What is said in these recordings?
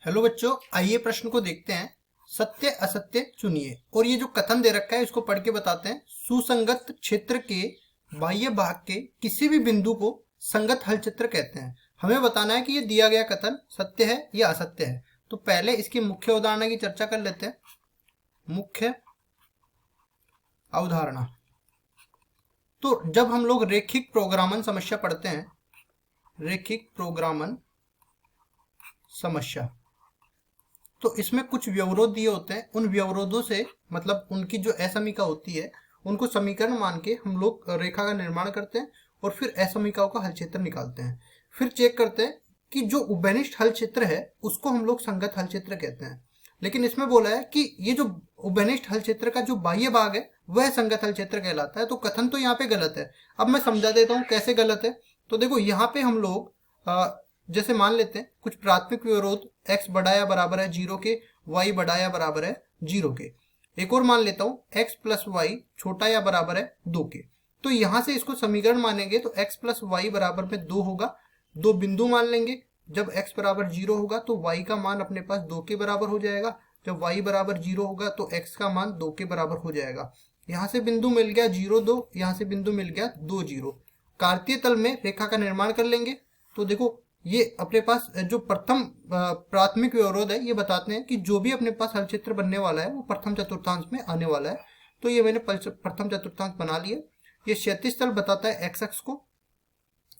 Hello बच्चों, आइए प्रश्न को देखते हैं। सत्य असत्य चुनिए। और ये जो कथन दे रखा है इसको पढ़ के बताते हैं। सुसंगत क्षेत्र के बाह्य भाग के किसी भी बिंदु को संगत हल चित्र कहते हैं। हमें बताना है कि ये दिया गया कथन सत्य है या असत्य है। तो पहले इसकी मुख्य अवधारणा की चर्चा कर लेते हैं। मुख्य अवधारणा, तो जब हम लोग रैखिक प्रोग्रामन समस्या पढ़ते हैं, रैखिक प्रोग्रामन समस्या, तो इसमें कुछ व्यवरोध दिए होते हैं। उन व्यवरोधों से मतलब उनकी जो असमीका होती है उनको समीकरण मान के हम लोग रेखा का निर्माण करते हैं और फिर असमीकाओं का हल क्षेत्र निकालते हैं। फिर चेक करते हैं कि जो उभयनिष्ठ हल क्षेत्र है उसको हम लोग संगत हल क्षेत्र कहते हैं। लेकिन इसमें बोला है कि ये जो उभयनिष्ठ हल क्षेत्र का जो बाह्य भाग है वह संगत हल क्षेत्र कहलाता है। तो कथन तो यहाँ पे गलत है। अब मैं समझा देता हूँ कैसे गलत है। तो देखो, यहाँ पे हम लोग जैसे मान लेते हैं कुछ प्राथमिक विरोध x बड़ा या बराबर है 0 के, y बड़ा या बराबर है 0 के। एक और मान लेता हूं x प्लस वाई छोटा या बराबर है 2 के। तो यहां से इसको समीकरण मानेंगे तो x प्लस वाई बराबर में 2 होगा। दो बिंदु मान लेंगे। जब x बराबर 0 होगा तो y का मान अपने पास 2 के बराबर हो जाएगा। जब y बराबर 0 होगा तो x का मान 2 के बराबर हो जाएगा। यहाँ से बिंदु मिल गया 0 2, यहाँ से बिंदु मिल गया 2 0। कार्तीय तल में रेखा का निर्माण कर लेंगे। तो देखो, ये अपने पास जो प्रथम प्राथमिक व्यवरोध है ये बताते हैं कि जो भी अपने पास हल क्षेत्र बनने वाला है वो प्रथम चतुर्थांश में आने वाला है। तो ये मैंने प्रथम चतुर्थांश बना लिया। ये क्षैतिज तल बताता है x अक्ष को,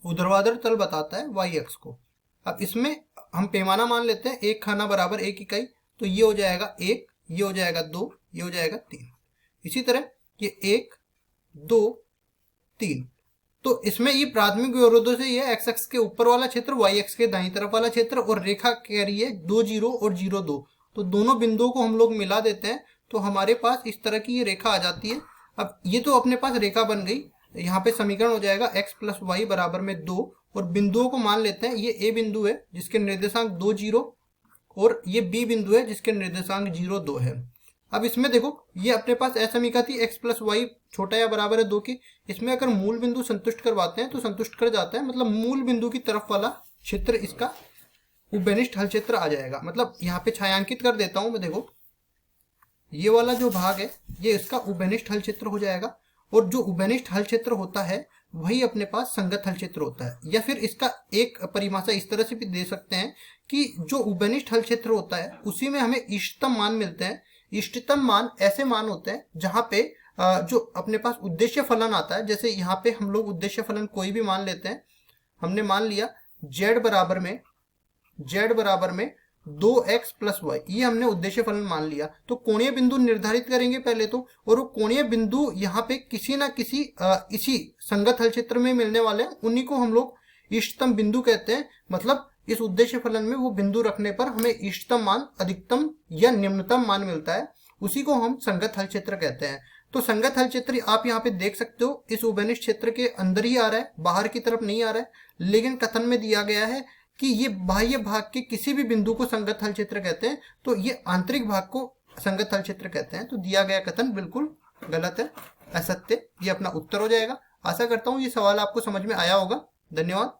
ऊर्ध्वाधर तल बताता है y अक्ष को। अब इसमें हम पैमाना मान लेते हैं, एक खाना बराबर एक इकाई। तो ये हो जाएगा 1, ये हो जाएगा 2, ये हो जाएगा 3। इसी तरह ये 1 2 3। तो इसमें ये प्राथमिक व्यवरोधों से ये x अक्ष के ऊपर वाला क्षेत्र, y अक्ष के दाईं तरफ वाला क्षेत्र और रेखा कह रही है 2 0 और 0 2। तो दोनों बिंदुओं को हम लोग मिला देते हैं तो हमारे पास इस तरह की ये रेखा आ जाती है। अब ये तो अपने पास रेखा बन गई। यहाँ पे समीकरण हो जाएगा x प्लस वाई बराबर में 2। और बिंदुओं को मान लेते हैं, ये a बिंदु है जिसके निर्देशांक 2 0 और ये b बिंदु है जिसके निर्देशांक 0 2 है। अब इसमें देखो, ये अपने पास असमीका थी x प्लस वाई छोटा या बराबर है 2 के। इसमें अगर मूल बिंदु संतुष्ट करवाते हैं तो संतुष्ट कर जाता है। मतलब मूल बिंदु की तरफ वाला क्षेत्र इसका उभयनिष्ठ हल क्षेत्र आ जाएगा। मतलब यहाँ पे छायांकित कर देता हूं मैं। देखो, ये वाला जो भाग है ये इसका उभयनिष्ठ हल क्षेत्र हो जाएगा। और जो उभयनिष्ठ हल क्षेत्र होता है वही अपने पास संगत हल क्षेत्र होता है। या फिर इसका एक परिभाषा इस तरह से भी दे सकते हैं कि जो उभयनिष्ठ हल क्षेत्र होता है उसी में हमें इष्टतम मान मिलते हैं। इष्टतम मान ऐसे मान होते हैं जहां पे जो अपने पास उद्देश्य फलन आता है। जैसे यहाँ पे हम लोग उद्देश्य फलन कोई भी मान लेते हैं। हमने मान लिया z बराबर में 2x प्लस वाई, ये हमने उद्देश्य फलन मान लिया। तो कोणीय बिंदु निर्धारित करेंगे पहले तो, और वो कोणीय बिंदु यहाँ पे किसी ना किसी इसी संगत हल क्षेत्र में मिलने वाले हैं। उन्हीं को हम लोग इष्टतम बिंदु कहते हैं। मतलब इस उद्देश्य फलन में वो बिंदु रखने पर हमें इष्टतम मान, अधिकतम या निम्नतम मान मिलता है। उसी को हम संगत हल क्षेत्र कहते हैं। तो संगत हल क्षेत्र आप यहाँ पे देख सकते हो, इस उभयनिष्ठ क्षेत्र के अंदर ही आ रहा है, बाहर की तरफ नहीं आ रहा है। लेकिन कथन में दिया गया है कि ये बाह्य भाग के किसी भी बिंदु को संगत हल क्षेत्र कहते हैं। तो ये आंतरिक भाग को संगत हल क्षेत्र कहते हैं। तो दिया गया कथन बिल्कुल गलत है, असत्य। ये अपना उत्तर हो जाएगा। आशा करता हूँ ये सवाल आपको समझ में आया होगा। धन्यवाद।